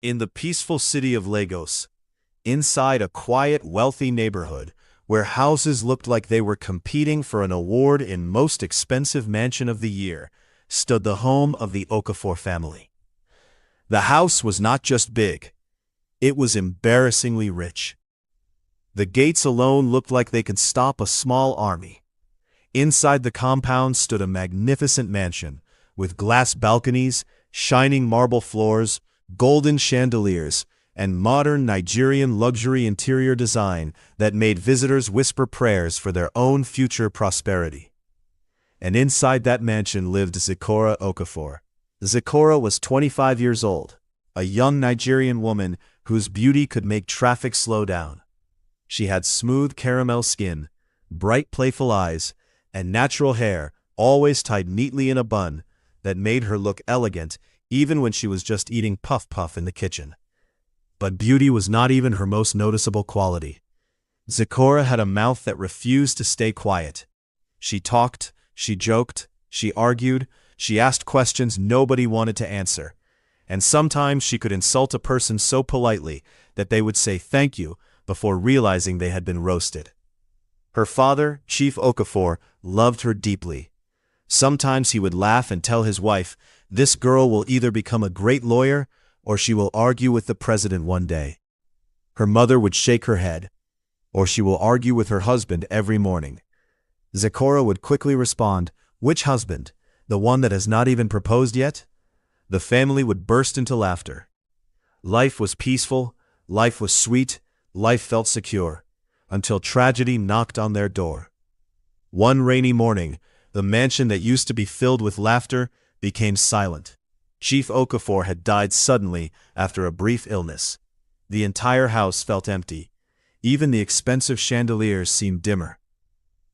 In the peaceful city of Lagos, inside a quiet, wealthy neighborhood, where houses looked like they were competing for an award in Most Expensive Mansion of the Year, stood the home of the Okafor family. The house was not just big, it was embarrassingly rich. The gates alone looked like they could stop a small army. Inside the compound stood a magnificent mansion, with glass balconies, shining marble floors, golden chandeliers, and modern Nigerian luxury interior design that made visitors whisper prayers for their own future prosperity. And inside that mansion lived Zikora Okafor. Zikora was 25 years old, a young Nigerian woman whose beauty could make traffic slow down. She had smooth caramel skin, bright playful eyes, and natural hair always tied neatly in a bun that made her look elegant even when she was just eating puff-puff in the kitchen. But beauty was not even her most noticeable quality. Zikora had a mouth that refused to stay quiet. She talked, she joked, she argued, she asked questions nobody wanted to answer. And sometimes she could insult a person so politely that they would say thank you before realizing they had been roasted. Her father, Chief Okafor, loved her deeply. Sometimes he would laugh and tell his wife, "This girl will either become a great lawyer or she will argue with the president one day." Her mother would shake her head, "Or she will argue with her husband every morning." Zikora would quickly respond, "Which husband? The one that has not even proposed yet?" The family would burst into laughter. Life was peaceful, life was sweet, life felt secure, until tragedy knocked on their door. One rainy morning, the mansion that used to be filled with laughter became silent. Chief Okafor had died suddenly after a brief illness. The entire house felt empty. Even the expensive chandeliers seemed dimmer.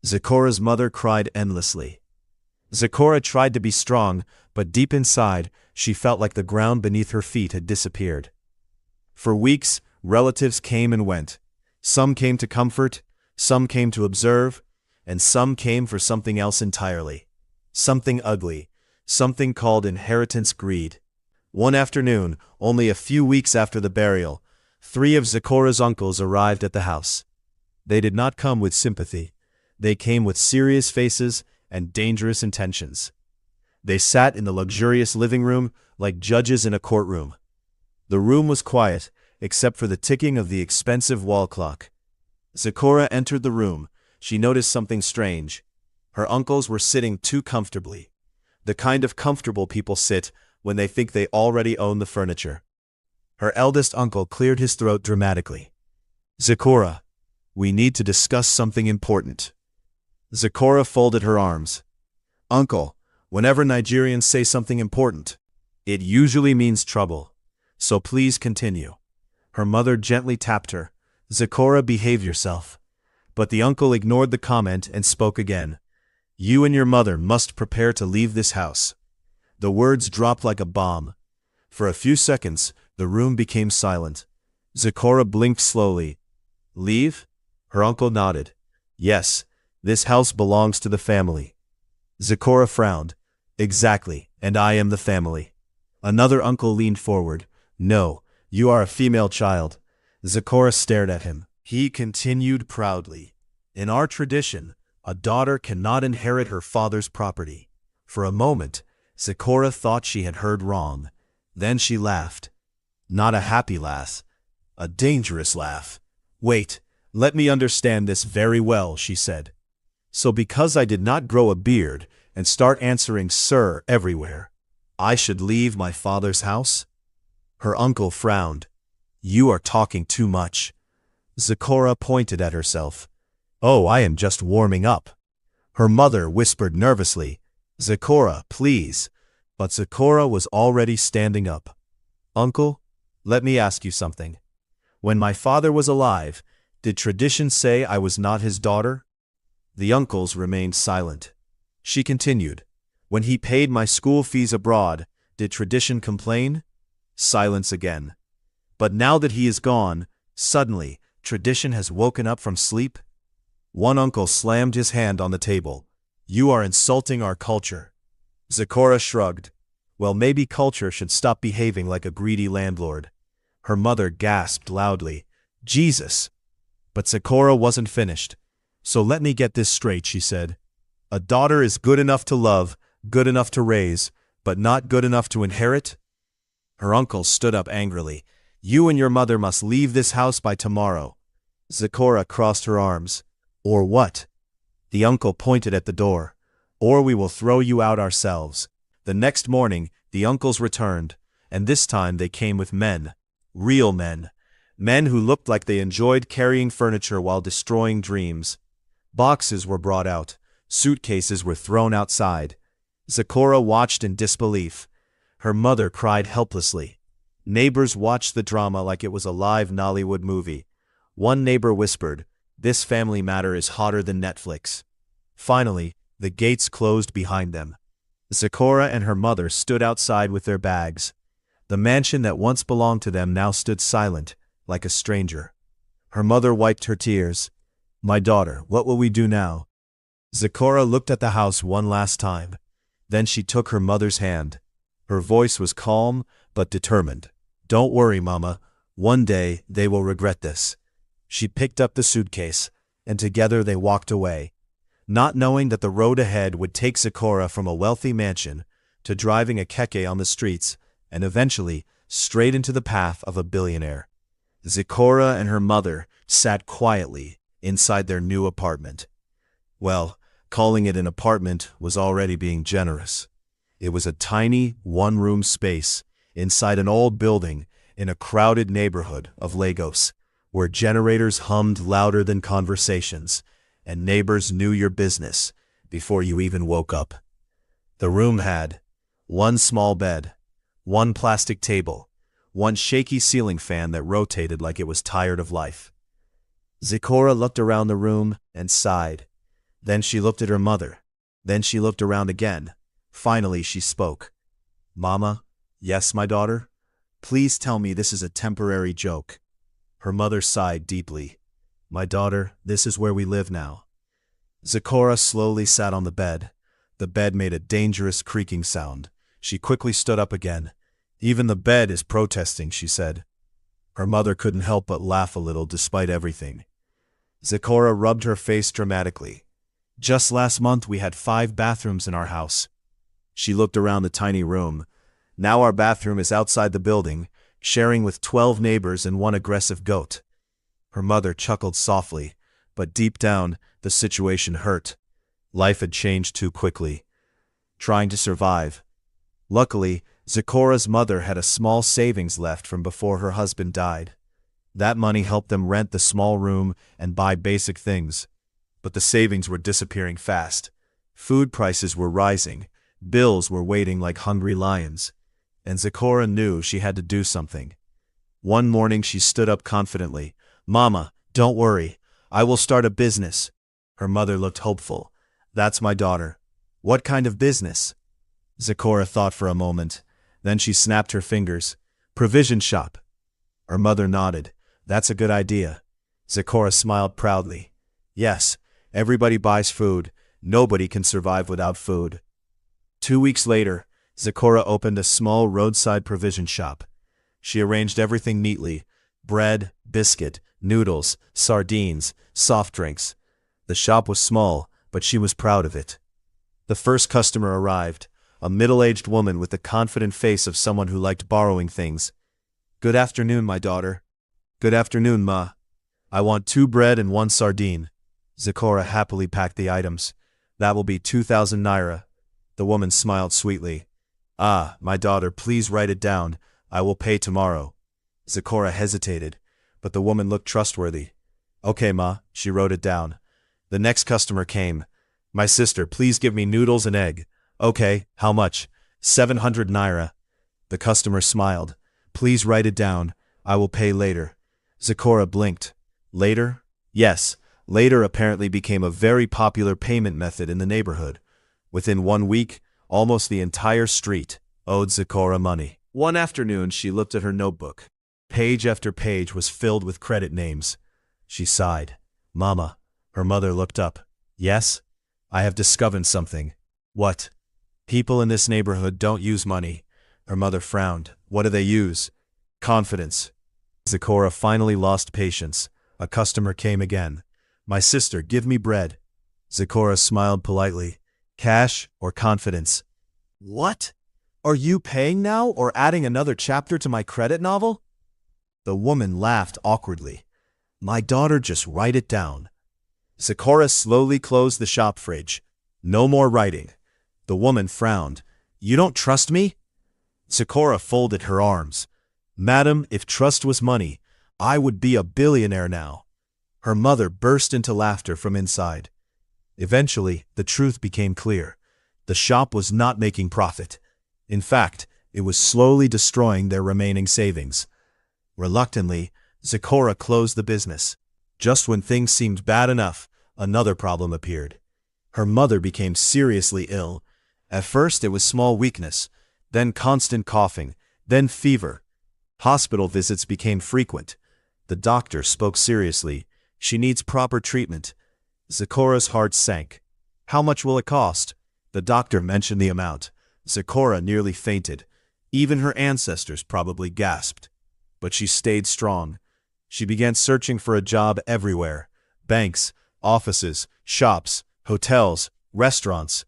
Zikora's mother cried endlessly. Zikora tried to be strong, but deep inside, she felt like the ground beneath her feet had disappeared. For weeks, relatives came and went. Some came to comfort, some came to observe, and some came for something else entirely. Something ugly, something called inheritance greed. One afternoon, only a few weeks after the burial, 3 of Zikora's uncles arrived at the house. They did not come with sympathy. They came with serious faces and dangerous intentions. They sat in the luxurious living room like judges in a courtroom. The room was quiet, except for the ticking of the expensive wall clock. Zikora entered the room. She noticed something strange. Her uncles were sitting too comfortably. The kind of comfortable people sit when they think they already own the furniture. Her eldest uncle cleared his throat dramatically. "Zikora, we need to discuss something important." Zikora folded her arms. "Uncle, whenever Nigerians say something important, it usually means trouble. So please continue." Her mother gently tapped her. "Zikora, behave yourself." But the uncle ignored the comment and spoke again. "You and your mother must prepare to leave this house." The words dropped like a bomb. For a few seconds, the room became silent. Zikora blinked slowly. "Leave?" Her uncle nodded. "Yes, this house belongs to the family." Zikora frowned. "Exactly, and I am the family." Another uncle leaned forward. "No, you are a female child." Zikora stared at him. He continued proudly, "In our tradition, a daughter cannot inherit her father's property." For a moment, Zikora thought she had heard wrong. Then she laughed. Not a happy laugh, a dangerous laugh. "Wait, let me understand this very well," she said. "So because I did not grow a beard and start answering sir everywhere, I should leave my father's house?" Her uncle frowned. "You are talking too much." Zikora pointed at herself. "Oh, I am just warming up." Her mother whispered nervously, "Zikora, please." But Zikora was already standing up. "Uncle, let me ask you something. When my father was alive, did tradition say I was not his daughter?" The uncles remained silent. She continued, "When he paid my school fees abroad, did tradition complain?" Silence again. "But now that he is gone, suddenly, tradition has woken up from sleep?" One uncle slammed his hand on the table. "You are insulting our culture." Zikora shrugged. "Well, maybe culture should stop behaving like a greedy landlord." Her mother gasped loudly, "Jesus!" But Zecora wasn't finished. "So let me get this straight," she said. "A daughter is good enough to love, good enough to raise, but not good enough to inherit?" Her uncle stood up angrily. "You and your mother must leave this house by tomorrow." Zecora crossed her arms. "Or what?" The uncle pointed at the door. "Or we will throw you out ourselves." The next morning, the uncles returned, and this time they came with men. Real men. Men who looked like they enjoyed carrying furniture while destroying dreams. Boxes were brought out. Suitcases were thrown outside. Zecora watched in disbelief. Her mother cried helplessly. Neighbors watched the drama like it was a live Nollywood movie. One neighbor whispered, "This family matter is hotter than Netflix." Finally, the gates closed behind them. Zecora and her mother stood outside with their bags. The mansion that once belonged to them now stood silent, like a stranger. Her mother wiped her tears. "My daughter, what will we do now?" Zecora looked at the house one last time. Then she took her mother's hand. Her voice was calm, but determined. "Don't worry, Mama. One day, they will regret this." She picked up the suitcase, and together they walked away, not knowing that the road ahead would take Zecora from a wealthy mansion to driving a Keke on the streets, and eventually straight into the path of a billionaire. Zecora and her mother sat quietly inside their new apartment. Well, calling it an apartment was already being generous. It was a tiny, one-room space inside an old building in a crowded neighborhood of Lagos, where generators hummed louder than conversations, and neighbors knew your business before you even woke up. The room had one small bed, one plastic table, one shaky ceiling fan that rotated like it was tired of life. Zecora looked around the room and sighed. Then she looked at her mother. Then she looked around again. Finally she spoke. "Mama?" "Yes, my daughter?" "Please tell me this is a temporary joke." Her mother sighed deeply. "My daughter, this is where we live now." Zecora slowly sat on the bed. The bed made a dangerous creaking sound. She quickly stood up again. "Even the bed is protesting," she said. Her mother couldn't help but laugh a little despite everything. Zecora rubbed her face dramatically. "Just last month we had 5 bathrooms in our house." She looked around the tiny room. "Now our bathroom is outside the building, sharing with 12 neighbors and one aggressive goat." Her mother chuckled softly, but deep down, the situation hurt. Life had changed too quickly. Trying to survive. Luckily, Zecora's mother had a small savings left from before her husband died. That money helped them rent the small room and buy basic things. But the savings were disappearing fast. Food prices were rising. Bills were waiting like hungry lions. And Zecora knew she had to do something. One morning she stood up confidently. "Mama, don't worry. I will start a business." Her mother looked hopeful. "That's my daughter." "What kind of business?" Zecora thought for a moment. Then she snapped her fingers. "Provision shop." Her mother nodded. "That's a good idea." Zecora smiled proudly. "Yes, everybody buys food. Nobody can survive without food." 2 weeks later, Zecora opened a small roadside provision shop. She arranged everything neatly: bread, biscuit, noodles, sardines, soft drinks. The shop was small, but she was proud of it. The first customer arrived, a middle-aged woman with the confident face of someone who liked borrowing things. "Good afternoon, my daughter." "Good afternoon, Ma. I want 2 bread and 1 sardine." Zecora happily packed the items. "That will be 2,000 naira." The woman smiled sweetly. "Ah, my daughter, please write it down. I will pay tomorrow." Zecora hesitated, but the woman looked trustworthy. "Okay, Ma," she wrote it down. The next customer came. "My sister, please give me noodles and egg." "Okay, how much?" 700 naira. The customer smiled. "Please write it down. I will pay later." Zecora blinked. Later? Yes, later apparently became a very popular payment method in the neighborhood. Within 1 week, almost the entire street owed Zecora money. One afternoon she looked at her notebook. Page after page was filled with credit names. She sighed. "Mama." Her mother looked up. "Yes? I have discovered something." "What?" "People in this neighborhood don't use money." Her mother frowned. "What do they use?" "Confidence." Zecora finally lost patience. A customer came again. "My sister, give me bread." Zecora smiled politely. "Cash or confidence?" "What? Are you paying now or adding another chapter to my credit novel?" The woman laughed awkwardly. "My daughter, just write it down." Zecora slowly closed the shop fridge. "No more writing." The woman frowned. "You don't trust me?" Zecora folded her arms. "Madam, if trust was money, I would be a billionaire now." Her mother burst into laughter from inside. Eventually, the truth became clear. The shop was not making profit. In fact, it was slowly destroying their remaining savings. Reluctantly, Zecora closed the business. Just when things seemed bad enough, another problem appeared. Her mother became seriously ill. At first it was small weakness, then constant coughing, then fever. Hospital visits became frequent. The doctor spoke seriously. "She needs proper treatment." Zecora's heart sank. "How much will it cost?" The doctor mentioned the amount. Zecora nearly fainted. Even her ancestors probably gasped. But she stayed strong. She began searching for a job everywhere. Banks, offices, shops, hotels, restaurants.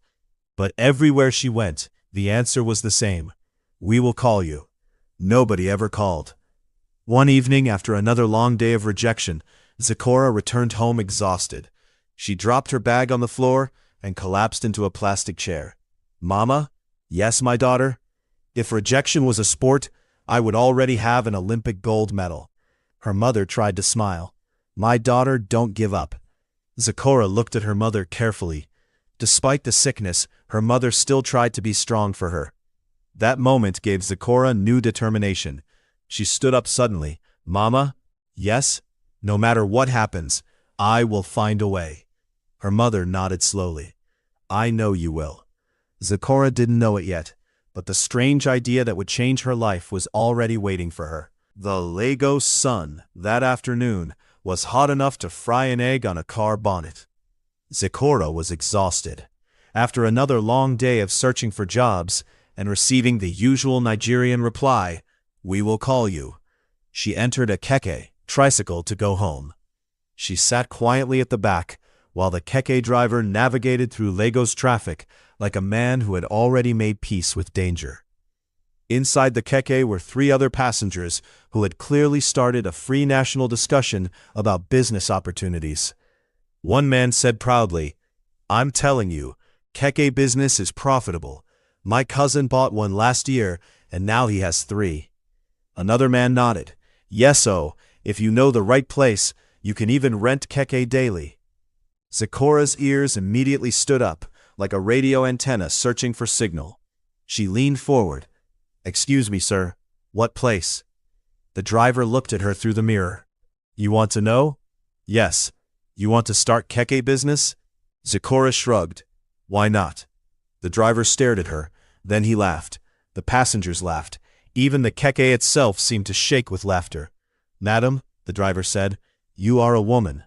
But everywhere she went, the answer was the same. "We will call you." Nobody ever called. One evening, after another long day of rejection, Zecora returned home exhausted. She dropped her bag on the floor and collapsed into a plastic chair. "Mama?" "Yes, my daughter?" "If rejection was a sport, I would already have an Olympic gold medal." Her mother tried to smile. "My daughter, don't give up." Zecora looked at her mother carefully. Despite the sickness, her mother still tried to be strong for her. That moment gave Zecora new determination. She stood up suddenly. "Mama?" "Yes?" "No matter what happens, I will find a way." Her mother nodded slowly. "I know you will." Zecora didn't know it yet, but the strange idea that would change her life was already waiting for her. The Lagos sun, that afternoon, was hot enough to fry an egg on a car bonnet. Zecora was exhausted. After another long day of searching for jobs and receiving the usual Nigerian reply, "We will call you," she entered a Keke tricycle to go home. She sat quietly at the back while the Keke driver navigated through Lagos traffic like a man who had already made peace with danger. Inside the Keke were 3 other passengers who had clearly started a free national discussion about business opportunities. One man said proudly, "I'm telling you, Keke business is profitable. My cousin bought one last year, and now he has 3. Another man nodded. "Yes-o, if you know the right place, you can even rent Keke daily." Zecora's ears immediately stood up, like a radio antenna searching for signal. She leaned forward. "Excuse me, sir. What place?" The driver looked at her through the mirror. "You want to know?" "Yes." "You want to start Keke business?" Zecora shrugged. "Why not?" The driver stared at her. Then he laughed. The passengers laughed. Even the Keke itself seemed to shake with laughter. "Madam," the driver said, "you are a woman."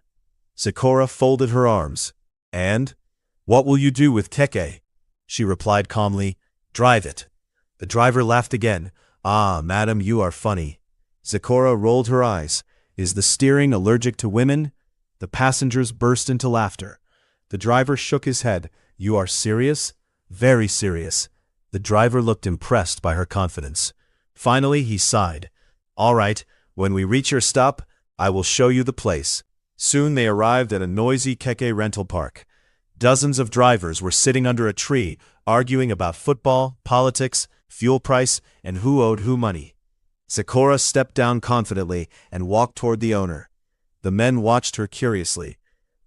Zecora folded her arms. "And? What will you do with Keke?" She replied calmly, "Drive it." The driver laughed again. "Ah, madam, you are funny." Zecora rolled her eyes. "Is the steering allergic to women?" The passengers burst into laughter. The driver shook his head. "You are serious?" "Very serious." The driver looked impressed by her confidence. Finally, he sighed. "All right, when we reach your stop, I will show you the place." Soon they arrived at a noisy Keke rental park. Dozens of drivers were sitting under a tree, arguing about football, politics, fuel price, and who owed who money. Zecora stepped down confidently and walked toward the owner. The men watched her curiously.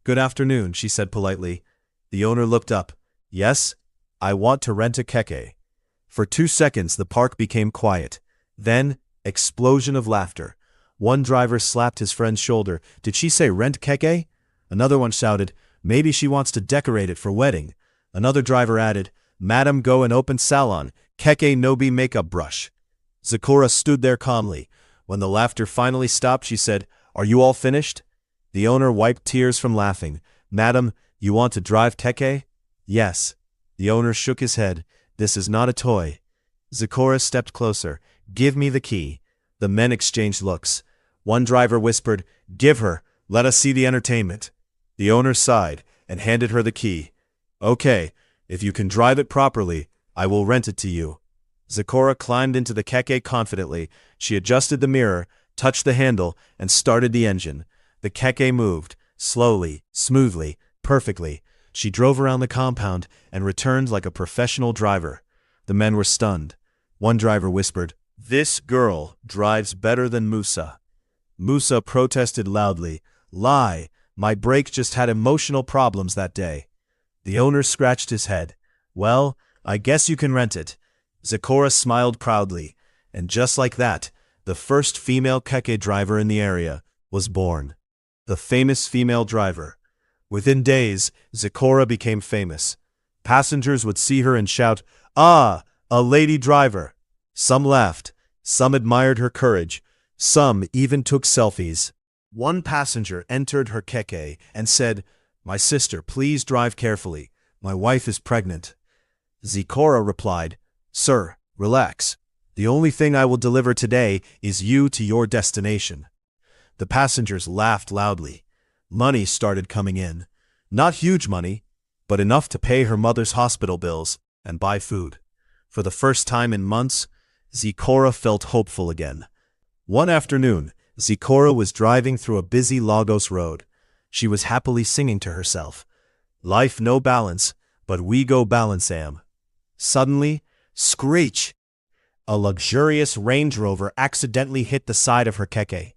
"Good afternoon," she said politely. The owner looked up. "Yes? I want to rent a Keke." For 2 seconds the park became quiet. Then, explosion of laughter. One driver slapped his friend's shoulder. "Did she say rent Keke?" Another one shouted, "Maybe she wants to decorate it for wedding." Another driver added, "Madam, go and open salon. Keke no be makeup brush." Zecora stood there calmly. When the laughter finally stopped, she said, "Are you all finished?" The owner wiped tears from laughing. "Madam, you want to drive Keke?" "Yes." The owner shook his head. "This is not a toy." Zecora stepped closer. "Give me the key." The men exchanged looks. One driver whispered, "Give her, let us see the entertainment." The owner sighed and handed her the key. "Okay, if you can drive it properly, I will rent it to you." Zecora climbed into the Keke confidently. She adjusted the mirror, touched the handle, and started the engine. The Keke moved, slowly, smoothly, perfectly. She drove around the compound and returned like a professional driver. The men were stunned. One driver whispered, "This girl drives better than Musa." Musa protested loudly, "Lie, my brake just had emotional problems that day." The owner scratched his head. "Well, I guess you can rent it." Zecora smiled proudly, and just like that, the first female Keke driver in the area was born. The famous female driver. Within days, Zecora became famous. Passengers would see her and shout, "Ah, a lady driver." Some laughed, some admired her courage, some even took selfies. One passenger entered her Keke and said, "My sister, please drive carefully. My wife is pregnant." Zecora replied, "Sir, relax. The only thing I will deliver today is you to your destination." The passengers laughed loudly. Money started coming in. Not huge money, but enough to pay her mother's hospital bills and buy food. For the first time in months, Zecora felt hopeful again. One afternoon, Zecora was driving through a busy Lagos road. She was happily singing to herself, "Life no balance, but we go balance am." Suddenly, screech! A luxurious Range Rover accidentally hit the side of her Keke.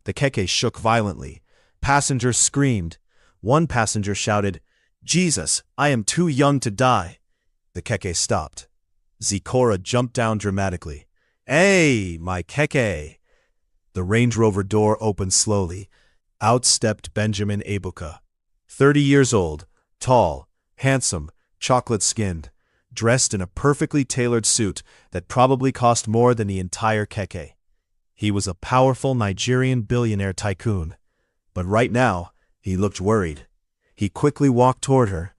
The Keke shook violently. Passengers screamed. One passenger shouted, "Jesus, I am too young to die." The Keke stopped. Zecora jumped down dramatically. "Hey, my Keke!" The Range Rover door opened slowly. Out stepped Benjamin Ebuka. 30 years old, tall, handsome, chocolate-skinned, dressed in a perfectly tailored suit that probably cost more than the entire Keke. He was a powerful Nigerian billionaire tycoon. But right now, he looked worried. He quickly walked toward her.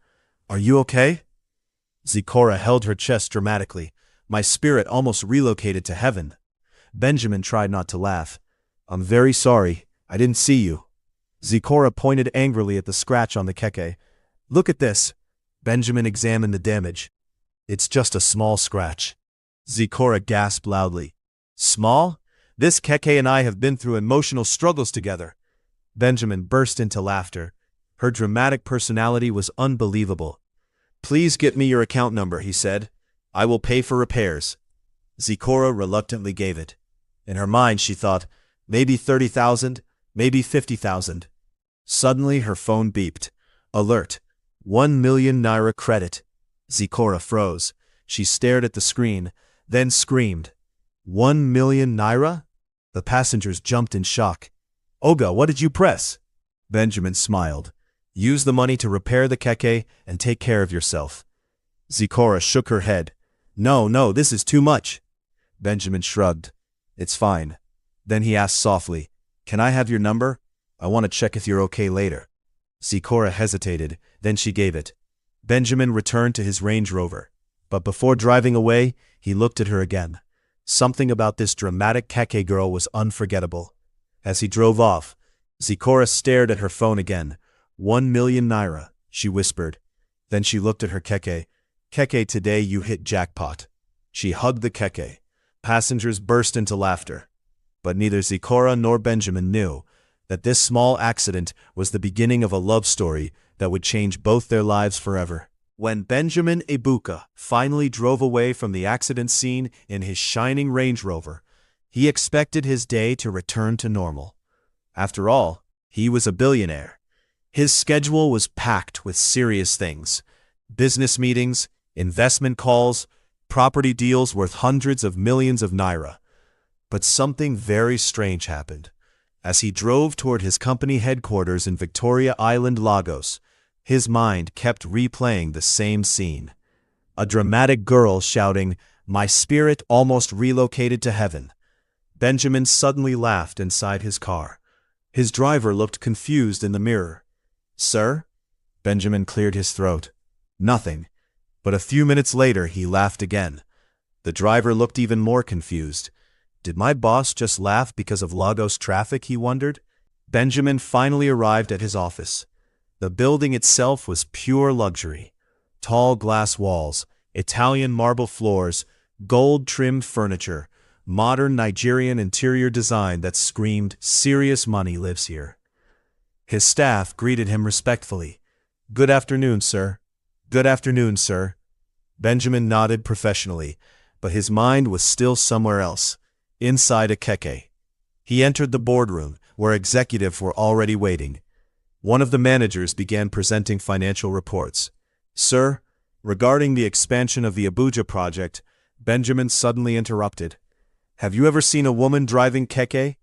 "Are you okay?" Zecora held her chest dramatically. "My spirit almost relocated to heaven." Benjamin tried not to laugh. "I'm very sorry. I didn't see you." Zecora pointed angrily at the scratch on the Keke. "Look at this." Benjamin examined the damage. "It's just a small scratch." Zecora gasped loudly. "Small? This Keke and I have been through emotional struggles together." Benjamin burst into laughter. Her dramatic personality was unbelievable. "Please get me your account number," he said. "I will pay for repairs." Zecora reluctantly gave it. In her mind, she thought, maybe 30,000, maybe 50,000. Suddenly, her phone beeped. Alert. 1 million naira credit. Zecora froze. She stared at the screen, then screamed. 1 million naira? The passengers jumped in shock. "Oga, what did you press?" Benjamin smiled. "Use the money to repair the Keke and take care of yourself." Zecora shook her head. No, this is too much." Benjamin shrugged. "It's fine." Then he asked softly, "Can I have your number? I want to check if you're okay later." Zecora hesitated, then she gave it. Benjamin returned to his Range Rover. But before driving away, he looked at her again. Something about this dramatic Keke girl was unforgettable. As he drove off, Zecora stared at her phone again. 1 million naira, she whispered. Then she looked at her Keke. "Keke, today you hit jackpot." She hugged the Keke. Passengers burst into laughter. But neither Zecora nor Benjamin knew that this small accident was the beginning of a love story that would change both their lives forever. When Benjamin Ebuka finally drove away from the accident scene in his shining Range Rover, he expected his day to return to normal. After all, he was a billionaire. His schedule was packed with serious things: business meetings, investment calls, property deals worth hundreds of millions of naira. But something very strange happened. As he drove toward his company headquarters in Victoria Island, Lagos, his mind kept replaying the same scene. A dramatic girl shouting, "My spirit almost relocated to heaven." Benjamin suddenly laughed inside his car. His driver looked confused in the mirror. "Sir?" Benjamin cleared his throat. "Nothing." But a few minutes later he laughed again. The driver looked even more confused. Did my boss just laugh because of Lagos traffic, he wondered? Benjamin finally arrived at his office. The building itself was pure luxury. Tall glass walls, Italian marble floors, gold-trimmed furniture, modern Nigerian interior design that screamed, "Serious money lives here." His staff greeted him respectfully. "Good afternoon, sir." "Good afternoon, sir." Benjamin nodded professionally, but his mind was still somewhere else, inside a Keke. He entered the boardroom, where executives were already waiting. One of the managers began presenting financial reports. "Sir, regarding the expansion of the Abuja project," Benjamin suddenly interrupted. "Have you ever seen a woman driving Keke?"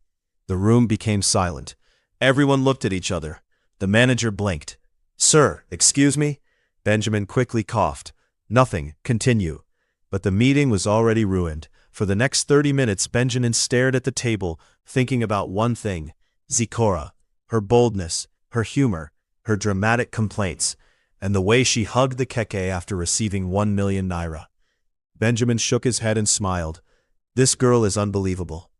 The room became silent. Everyone looked at each other. The manager blinked. "Sir, excuse me?" Benjamin quickly coughed. "Nothing, continue." But the meeting was already ruined. For the next 30 minutes Benjamin stared at the table, thinking about one thing: Zikora, her boldness, her humor, her dramatic complaints, and the way she hugged the Keke after receiving 1 million naira. Benjamin shook his head and smiled. This girl is unbelievable.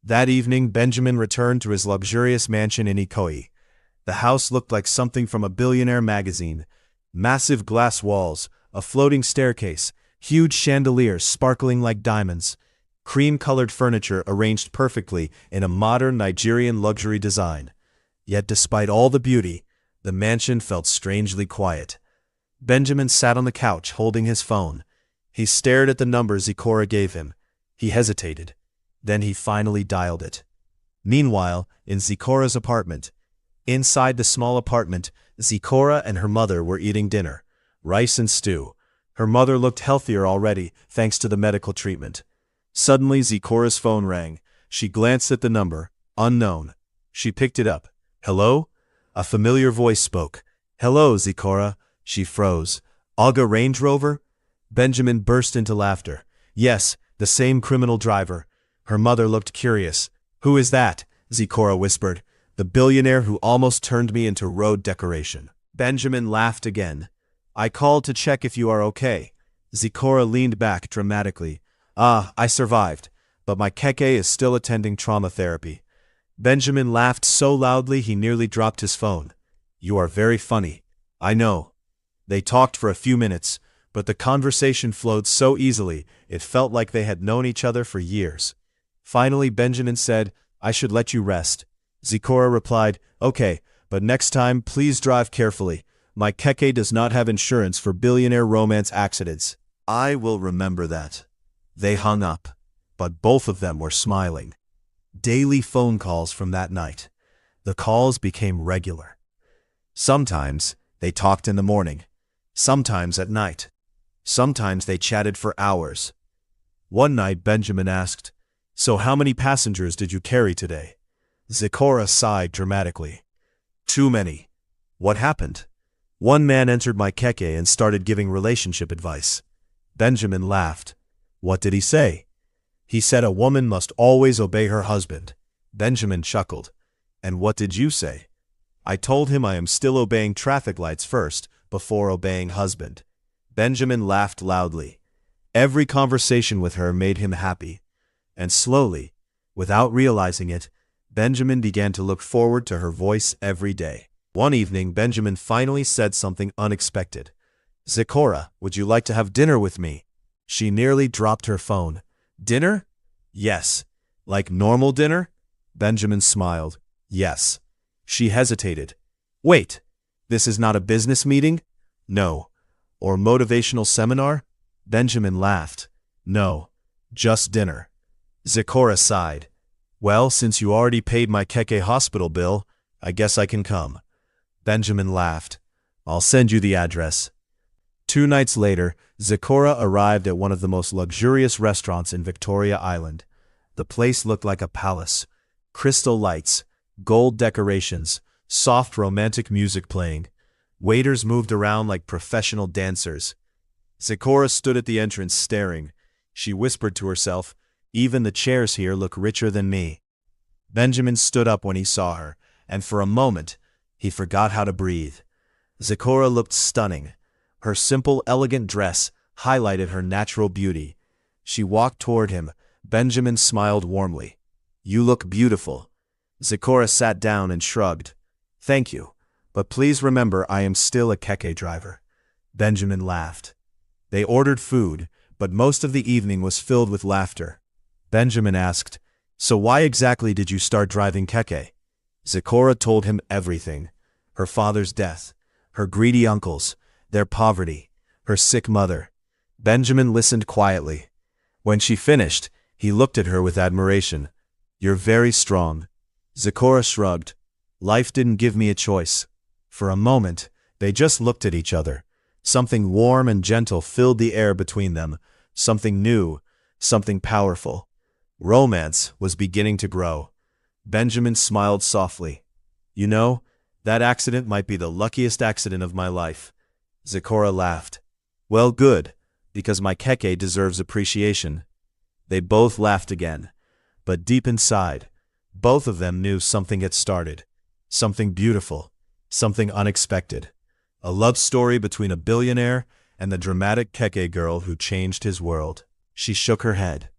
That evening Benjamin returned to his luxurious mansion in Ikoyi. The house looked like something from a billionaire magazine. Massive glass walls, a floating staircase, huge chandeliers sparkling like diamonds, cream-colored furniture arranged perfectly in a modern Nigerian luxury design. Yet despite all the beauty, the mansion felt strangely quiet. Benjamin sat on the couch holding his phone. He stared at the number Zikora gave him. He hesitated. Then he finally dialed it. Meanwhile, in Zikora's apartment. Inside the small apartment, Zikora and her mother were eating dinner. Rice and stew. Her mother looked healthier already, thanks to the medical treatment. Suddenly Zikora's phone rang. She glanced at the number. Unknown. She picked it up. "Hello?" A familiar voice spoke. "Hello, Zikora." She froze. "Aga Range Rover?" Benjamin burst into laughter. "Yes, the same criminal driver." Her mother looked curious. "Who is that?" Zikora whispered. "The billionaire who almost turned me into road decoration." Benjamin laughed again. "I called to check if you are okay." Zikora leaned back dramatically. "Ah, I survived, but my Keke is still attending trauma therapy." Benjamin laughed so loudly he nearly dropped his phone. "You are very funny." "I know." They talked for a few minutes, but the conversation flowed so easily it felt like they had known each other for years. Finally Benjamin said, "I should let you rest." Zikora replied, "Okay, but next time please drive carefully. My Keke does not have insurance for billionaire romance accidents." "I will remember that." They hung up, but both of them were smiling. Daily phone calls from that night. The calls became regular. Sometimes they talked in the morning, sometimes at night. Sometimes they chatted for hours. One night Benjamin asked, "So how many passengers did you carry today?" Zikora sighed dramatically. "Too many." "What happened?" "One man entered my Keke and started giving relationship advice." Benjamin laughed. "What did he say?" "He said a woman must always obey her husband." Benjamin chuckled. "And what did you say?" "I told him I am still obeying traffic lights first, before obeying husband." Benjamin laughed loudly. Every conversation with her made him happy. And slowly, without realizing it, Benjamin began to look forward to her voice every day. One evening Benjamin finally said something unexpected. "Zikora, would you like to have dinner with me?" She nearly dropped her phone. "Dinner?" "Yes." "Like normal dinner?" Benjamin smiled. "Yes." She hesitated. "Wait, this is not a business meeting?" "No." "Or motivational seminar?" Benjamin laughed. "No, just dinner." Zikora sighed. "Well, since you already paid my Keke hospital bill, I guess I can come." Benjamin laughed. "I'll send you the address." 2 nights later, Zikora arrived at one of the most luxurious restaurants in Victoria Island. The place looked like a palace. Crystal lights, gold decorations, soft romantic music playing. Waiters moved around like professional dancers. Zikora stood at the entrance staring. She whispered to herself, "Even the chairs here look richer than me." Benjamin stood up when he saw her, and for a moment, he forgot how to breathe. Zikora looked stunning. Her simple, elegant dress highlighted her natural beauty. She walked toward him, Benjamin smiled warmly. You look beautiful. Zecora sat down and shrugged. Thank you, but please remember I am still a Keke driver. Benjamin laughed. They ordered food, but most of the evening was filled with laughter. Benjamin asked, So why exactly did you start driving Keke? Zecora told him everything. Her father's death, her greedy uncles, their poverty, her sick mother. Benjamin listened quietly. When she finished, he looked at her with admiration. You're very strong. Zecora shrugged. Life didn't give me a choice. For a moment, they just looked at each other. Something warm and gentle filled the air between them. Something new, something powerful. Romance was beginning to grow. Benjamin smiled softly. You know, that accident might be the luckiest accident of my life. Zecora laughed. Well, good, because my Keke deserves appreciation. They both laughed again. But deep inside, both of them knew something had started. Something beautiful. Something unexpected. A love story between a billionaire and the dramatic Keke girl who changed his world. She shook her head.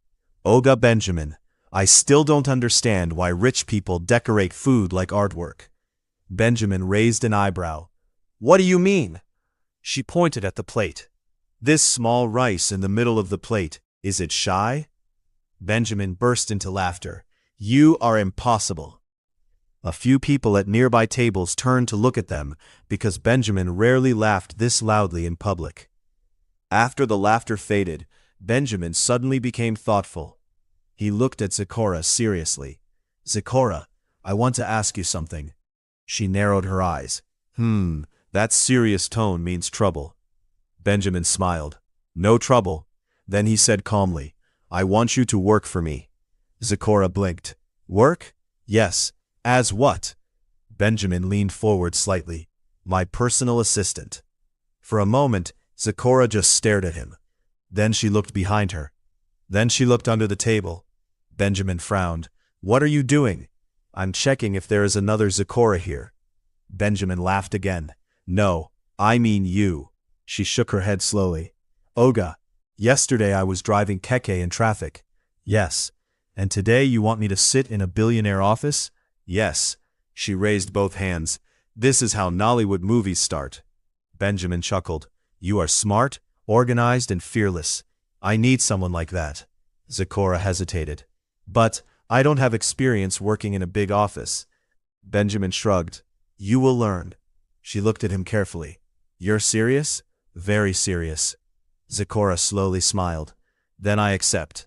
Olga Benjamin, I still don't understand why rich people decorate food like artwork. Benjamin raised an eyebrow. What do you mean? She pointed at the plate. This small rice in the middle of the plate, is it shy? Benjamin burst into laughter. You are impossible. A few people at nearby tables turned to look at them because Benjamin rarely laughed this loudly in public. After the laughter faded, Benjamin suddenly became thoughtful. He looked at Zecora seriously. Zecora, I want to ask you something. She narrowed her eyes. That serious tone means trouble. Benjamin smiled. No trouble. Then he said calmly, I want you to work for me. Zecora blinked. Work? Yes. As what? Benjamin leaned forward slightly. My personal assistant. For a moment, Zecora just stared at him. Then she looked behind her. Then she looked under the table. Benjamin frowned. What are you doing? I'm checking if there is another Zecora here. Benjamin laughed again. No, I mean you. She shook her head slowly. Olga, yesterday I was driving Keke in traffic. Yes. And today you want me to sit in a billionaire office? Yes. She raised both hands. This is how Nollywood movies start. Benjamin chuckled. You are smart, organized, and fearless. I need someone like that. Zecora hesitated. But I don't have experience working in a big office. Benjamin shrugged. You will learn. She looked at him carefully. You're serious? Very serious. Zecora slowly smiled. Then I accept.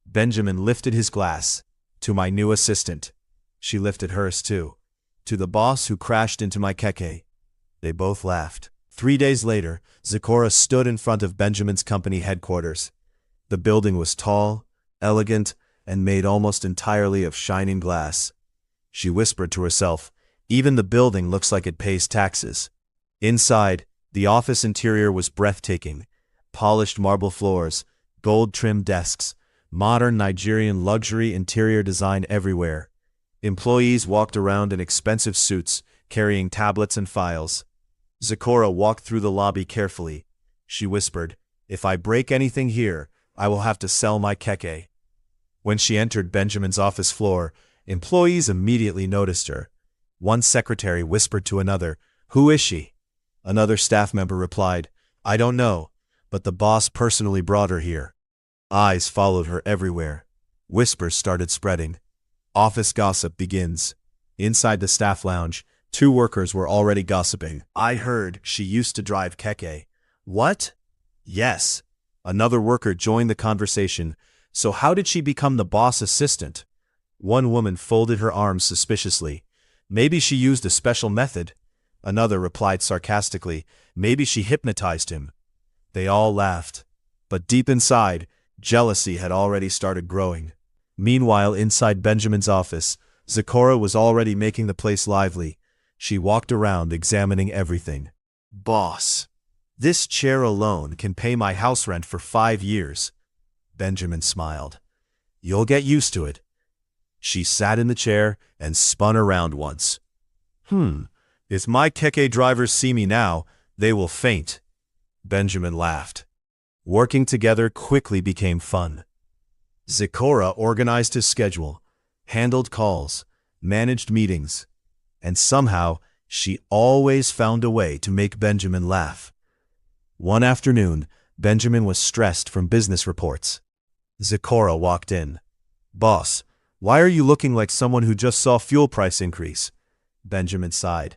Benjamin lifted his glass. To my new assistant. She lifted hers too. To the boss who crashed into my Keke. They both laughed. 3 days later, Zecora stood in front of Benjamin's company headquarters. The building was tall, elegant, and made almost entirely of shining glass. She whispered to herself, even the building looks like it pays taxes. Inside, the office interior was breathtaking. Polished marble floors, gold-trimmed desks, modern Nigerian luxury interior design everywhere. Employees walked around in expensive suits, carrying tablets and files. Zecora walked through the lobby carefully. She whispered, If I break anything here, I will have to sell my Keke. When she entered Benjamin's office floor, employees immediately noticed her. One secretary whispered to another, Who is she? Another staff member replied, I don't know, but the boss personally brought her here. Eyes followed her everywhere. Whispers started spreading. Office gossip begins. Inside the staff lounge, 2 workers were already gossiping. I heard she used to drive Keke. What? Yes. Another worker joined the conversation. So how did she become the boss assistant? One woman folded her arms suspiciously. Maybe she used a special method. Another replied sarcastically, maybe she hypnotized him. They all laughed. But deep inside, jealousy had already started growing. Meanwhile, inside Benjamin's office, Zecora was already making the place lively. She walked around examining everything. Boss, this chair alone can pay my house rent for 5 years. Benjamin smiled. You'll get used to it. She sat in the chair and spun around once. If my Keke drivers see me now, they will faint. Benjamin laughed. Working together quickly became fun. Zecora organized his schedule, handled calls, managed meetings, and somehow she always found a way to make Benjamin laugh. One afternoon, Benjamin was stressed from business reports. Zecora walked in. "Boss, why are you looking like someone who just saw fuel price increase?" Benjamin sighed.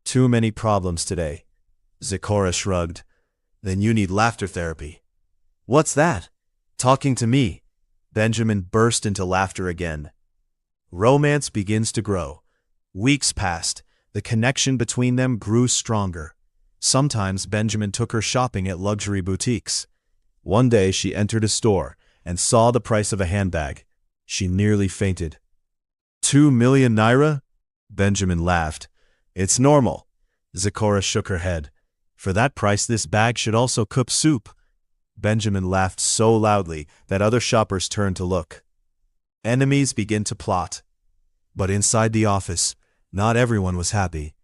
"Too many problems today." Zecora shrugged. "Then you need laughter therapy." "What's that?" "Talking to me." Benjamin burst into laughter again. Romance begins to grow. Weeks passed. The connection between them grew stronger. Sometimes Benjamin took her shopping at luxury boutiques. One day she entered a store and saw the price of a handbag. She nearly fainted. 2 million naira? Benjamin laughed. "It's normal." Zecora shook her head. "For that price, this bag should also cook soup." Benjamin laughed so loudly that other shoppers turned to look. Enemies begin to plot. But inside the office, not everyone was happy.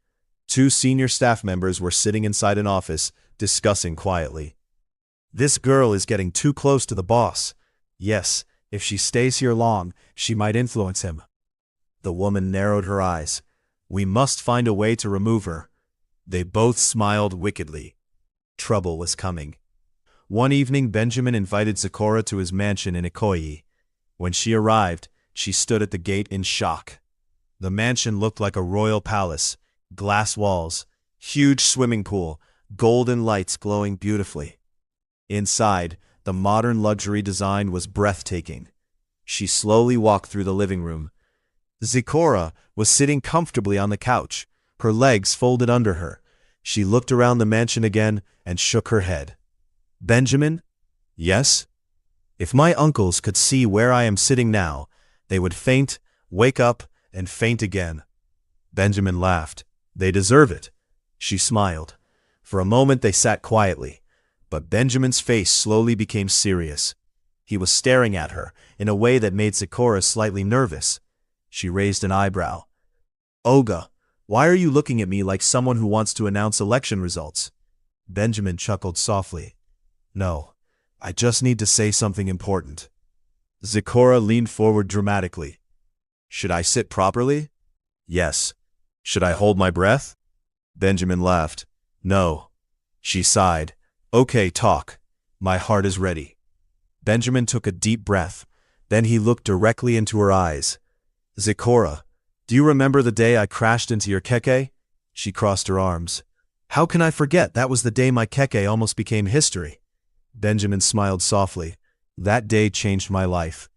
2 senior staff members were sitting inside an office, discussing quietly. "This girl is getting too close to the boss. Yes, if she stays here long, she might influence him." The woman narrowed her eyes. "We must find a way to remove her." They both smiled wickedly. Trouble was coming. One evening, Benjamin invited Zecora to his mansion in Ikoyi. When she arrived, she stood at the gate in shock. The mansion looked like a royal palace. Glass walls, huge swimming pool, golden lights glowing beautifully. Inside, the modern luxury design was breathtaking. She slowly walked through the living room. Zecora was sitting comfortably on the couch, her legs folded under her. She looked around the mansion again and shook her head. "Benjamin?" "Yes?" "If my uncles could see where I am sitting now, they would faint, wake up, and faint again." Benjamin laughed. "They deserve it." She smiled. For a moment they sat quietly, but Benjamin's face slowly became serious. He was staring at her in a way that made Zecora slightly nervous. She raised an eyebrow. "Olga, why are you looking at me like someone who wants to announce election results?" Benjamin chuckled softly. "No, I just need to say something important." Zecora leaned forward dramatically. "Should I sit properly?" "Yes." "Should I hold my breath?" Benjamin laughed. "No." She sighed. "Okay, talk. My heart is ready." Benjamin took a deep breath. Then he looked directly into her eyes. "Zecora, do you remember the day I crashed into your Keke?" She crossed her arms. "How can I forget? That was the day my Keke almost became history." Benjamin smiled softly. "That day changed my life."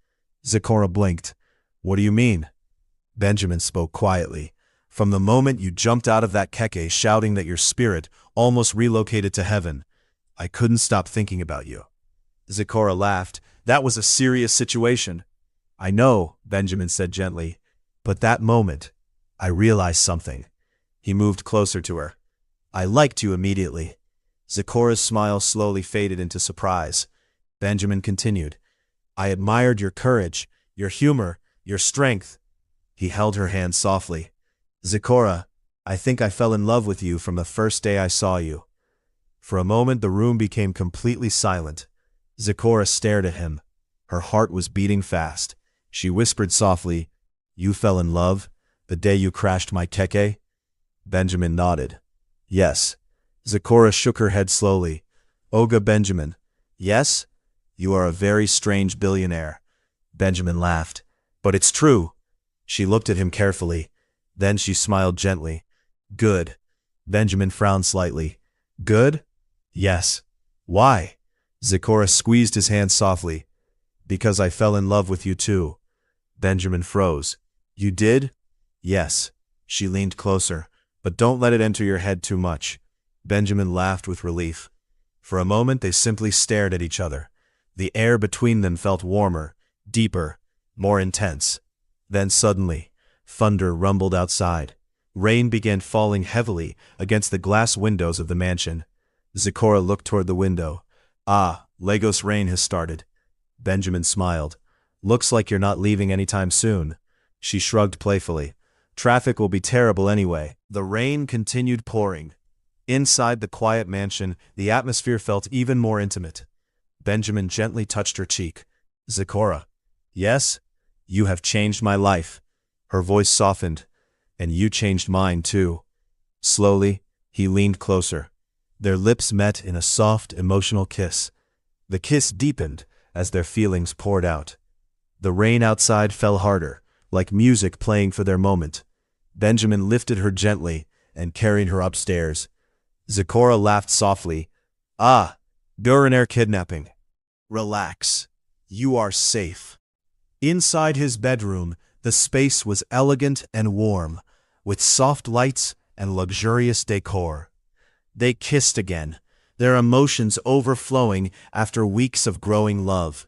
Zecora blinked. "What do you mean?" Benjamin spoke quietly. "From the moment you jumped out of that Keke shouting that your spirit almost relocated to heaven, I couldn't stop thinking about you." Zecora laughed. "That was a serious situation." "I know," Benjamin said gently. "But that moment, I realized something." He moved closer to her. "I liked you immediately." Zecora's smile slowly faded into surprise. Benjamin continued. "I admired your courage, your humor, your strength." He held her hand softly. "Zecora, I think I fell in love with you from the first day I saw you." For a moment the room became completely silent. Zecora stared at him. Her heart was beating fast. She whispered softly, "You fell in love? The day you crashed my Keke?" Benjamin nodded. "Yes." Zecora shook her head slowly. "Olga Benjamin." "Yes?" "You are a very strange billionaire." Benjamin laughed. "But it's true." She looked at him carefully. Then she smiled gently. "Good." Benjamin frowned slightly. "Good?" "Yes." "Why?" Zecora squeezed his hand softly. "Because I fell in love with you too." Benjamin froze. "You did?" "Yes." She leaned closer. "But don't let it enter your head too much." Benjamin laughed with relief. For a moment they simply stared at each other. The air between them felt warmer, deeper, more intense. Then suddenly, thunder rumbled outside. Rain began falling heavily against the glass windows of the mansion. Zecora looked toward the window. "Ah, Lagos rain has started." Benjamin smiled. "Looks like you're not leaving anytime soon." She shrugged playfully. "Traffic will be terrible anyway." The rain continued pouring. Inside the quiet mansion, the atmosphere felt even more intimate. Benjamin gently touched her cheek. "Zecora, Yes, you have changed my life. Her voice softened. And you changed mine too. Slowly, he leaned closer. Their lips met in a soft, emotional kiss. The kiss deepened as their feelings poured out. The rain outside fell harder, like music playing for their moment. Benjamin lifted her gently and carried her upstairs. Zipporah laughed softly. Ah, billionaire kidnapping. Relax. You are safe. Inside his bedroom, the space was elegant and warm, with soft lights and luxurious decor. They kissed again, their emotions overflowing after weeks of growing love.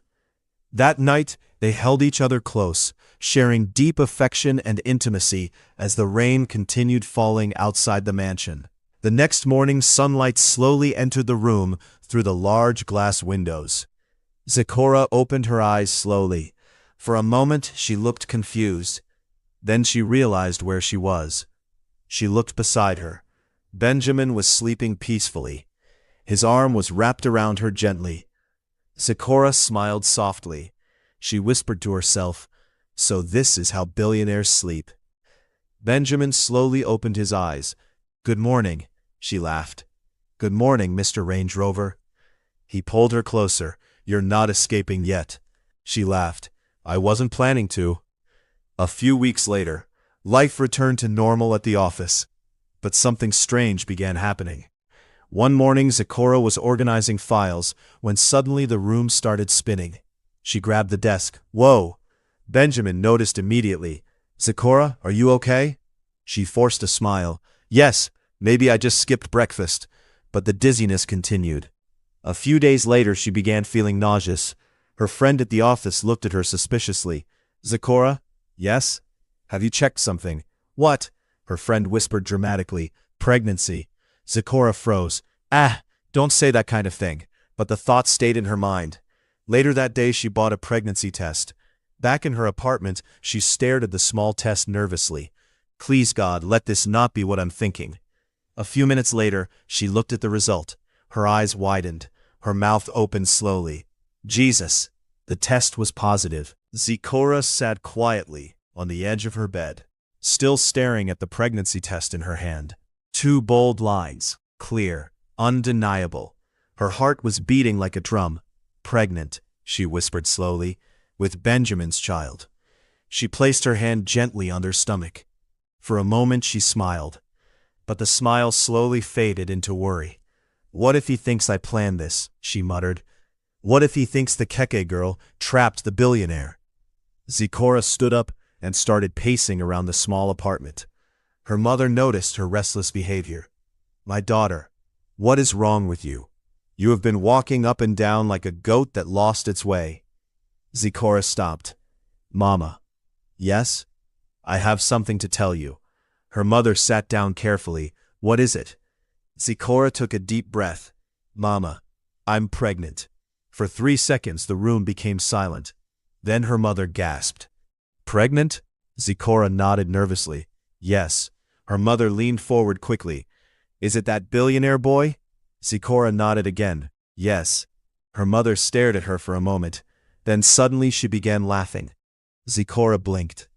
That night, they held each other close, sharing deep affection and intimacy as the rain continued falling outside the mansion. The next morning, sunlight slowly entered the room through the large glass windows. Zipporah opened her eyes slowly. For a moment, she looked confused. Then she realized where she was. She looked beside her. Benjamin was sleeping peacefully. His arm was wrapped around her gently. Zipporah smiled softly. She whispered to herself, "So this is how billionaires sleep." Benjamin slowly opened his eyes. "Good morning," she laughed. "Good morning, Mr. Range Rover." He pulled her closer. "You're not escaping yet." She laughed. "I wasn't planning to." A few weeks later, life returned to normal at the office. But something strange began happening. One morning, Zipporah was organizing files when suddenly the room started spinning. She grabbed the desk. "Whoa!" Benjamin noticed immediately. "Zipporah, are you okay?" She forced a smile. "Yes, maybe I just skipped breakfast." But the dizziness continued. A few days later, she began feeling nauseous. Her friend at the office looked at her suspiciously. "Zipporah?" "Yes?" "Have you checked something?" "What?" Her friend whispered dramatically. "Pregnancy." Zipporah froze. "Ah, don't say that kind of thing." But the thought stayed in her mind. Later that day, she bought a pregnancy test. Back in her apartment, she stared at the small test nervously. "Please God, let this not be what I'm thinking." A few minutes later, she looked at the result. Her eyes widened. Her mouth opened slowly. Jesus! The test was positive. Zipporah sat quietly on the edge of her bed, still staring at the pregnancy test in her hand. Two bold lines, clear, undeniable. Her heart was beating like a drum. "Pregnant," she whispered slowly, "with Benjamin's child." She placed her hand gently on her stomach. For a moment she smiled, but the smile slowly faded into worry. "What if he thinks I planned this?" she muttered. "What if he thinks the Keke girl trapped the billionaire?" Zipporah stood up and started pacing around the small apartment. Her mother noticed her restless behavior. "My daughter, what is wrong with you? You have been walking up and down like a goat that lost its way." Zipporah stopped. "Mama." "Yes? I have something to tell you." Her mother sat down carefully. "What is it?" Zipporah took a deep breath. "Mama, I'm pregnant." For 3 seconds the room became silent. Then her mother gasped. "Pregnant?" Zipporah nodded nervously. "Yes." Her mother leaned forward quickly. "Is it that billionaire boy?" Zipporah nodded again. "Yes." Her mother stared at her for a moment. Then suddenly she began laughing. Zipporah blinked.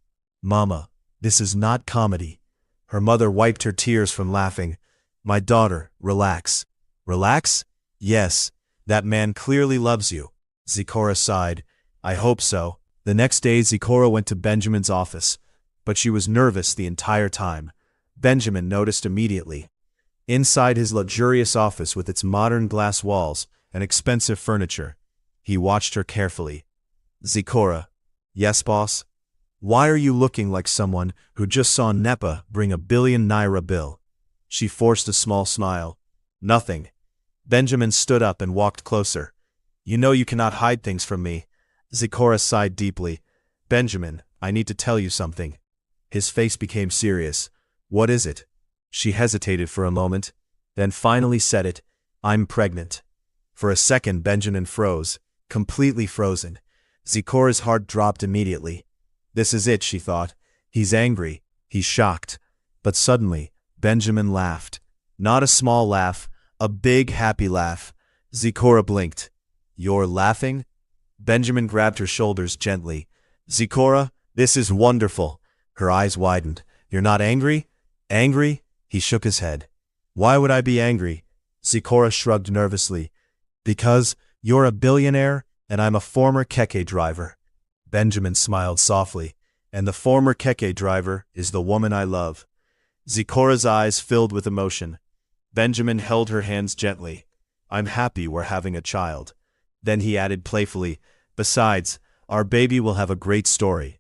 "Mama, this is not comedy." Her mother wiped her tears from laughing. "My daughter, relax." "Relax?" "Yes. That man clearly loves you." Zipporah sighed. "I hope so." The next day, Zipporah went to Benjamin's office, but she was nervous the entire time. Benjamin noticed immediately. Inside his luxurious office with its modern glass walls and expensive furniture, he watched her carefully. "Zipporah." "Yes, boss?" "Why are you looking like someone who just saw NEPA bring a billion-naira bill?" She forced a small smile. "Nothing." Benjamin stood up and walked closer. "You know you cannot hide things from me." Zipporah sighed deeply. "Benjamin, I need to tell you something." His face became serious. "What is it?" She hesitated for a moment, then finally said it. "I'm pregnant." For a second Benjamin froze, completely frozen. Zipporah's heart dropped immediately. This is it, she thought. He's angry. He's shocked. But suddenly, Benjamin laughed. Not a small laugh, a big happy laugh. Zipporah blinked. "You're laughing?" Benjamin grabbed her shoulders gently. Zikora, this is wonderful. Her eyes widened. You're not angry? Angry? He shook his head. Why would I be angry? Zikora shrugged nervously. Because you're a billionaire and I'm a former Keke driver. Benjamin smiled softly. And the former Keke driver is the woman I love. Zikora's eyes filled with emotion. Benjamin held her hands gently. I'm happy we're having a child. Then he added playfully, besides, our baby will have a great story.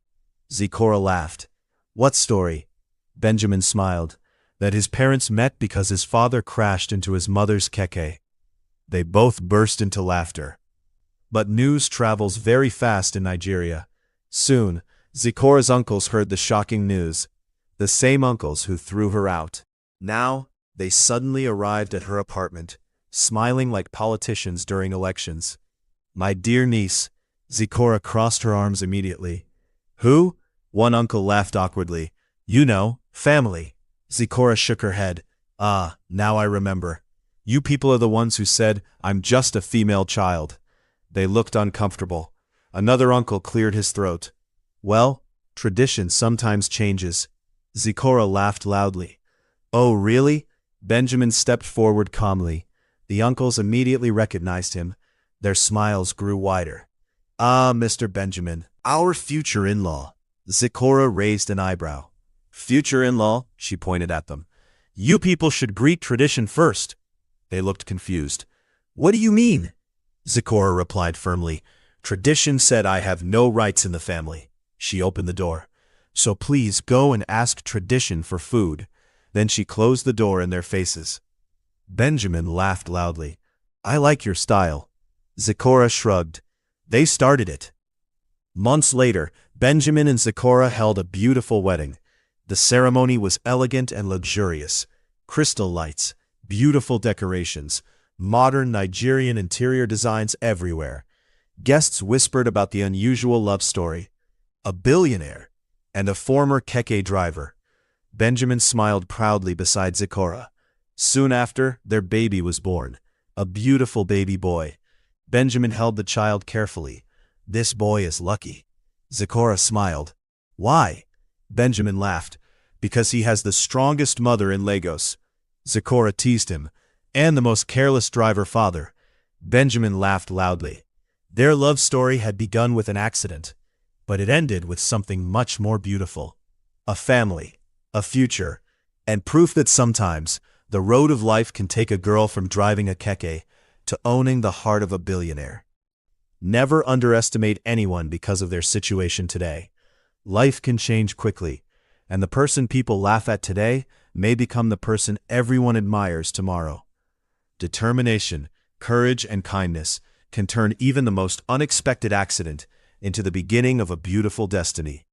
Zikora laughed. What story? Benjamin smiled. That his parents met because his father crashed into his mother's Keke. They both burst into laughter. But news travels very fast in Nigeria. Soon, Zikora's uncles heard the shocking news. The same uncles who threw her out. Now, they suddenly arrived at her apartment, smiling like politicians during elections. My dear niece, Zikora crossed her arms immediately. Who? One uncle laughed awkwardly. You know, family. Zikora shook her head. Ah, now I remember. You people are the ones who said, I'm just a female child. They looked uncomfortable. Another uncle cleared his throat. Well, tradition sometimes changes. Zikora laughed loudly. Oh, really? Benjamin stepped forward calmly. The uncles immediately recognized him. Their smiles grew wider. Ah, Mr. Benjamin, our future in-law. Zikora raised an eyebrow. Future in-law, she pointed at them. You people should greet tradition first. They looked confused. What do you mean? Zikora replied firmly. Tradition said I have no rights in the family. She opened the door. So please go and ask tradition for food. Then she closed the door in their faces. Benjamin laughed loudly. I like your style. Zikora shrugged. They started it. Months later, Benjamin and Zikora held a beautiful wedding. The ceremony was elegant and luxurious. Crystal lights, beautiful decorations, modern Nigerian interior designs everywhere. Guests whispered about the unusual love story. A billionaire and a former Keke driver. Benjamin smiled proudly beside Zikora. Soon after, their baby was born. A beautiful baby boy. Benjamin held the child carefully. This boy is lucky. Zikora smiled. Why? Benjamin laughed. Because he has the strongest mother in Lagos. Zikora teased him. And the most careless driver father. Benjamin laughed loudly. Their love story had begun with an accident. But it ended with something much more beautiful. A family, a future, and proof that sometimes the road of life can take a girl from driving a Keke to owning the heart of a billionaire. Never underestimate anyone because of their situation today. Life can change quickly, and the person people laugh at today may become the person everyone admires tomorrow. Determination, courage, and kindness can turn even the most unexpected accident into the beginning of a beautiful destiny.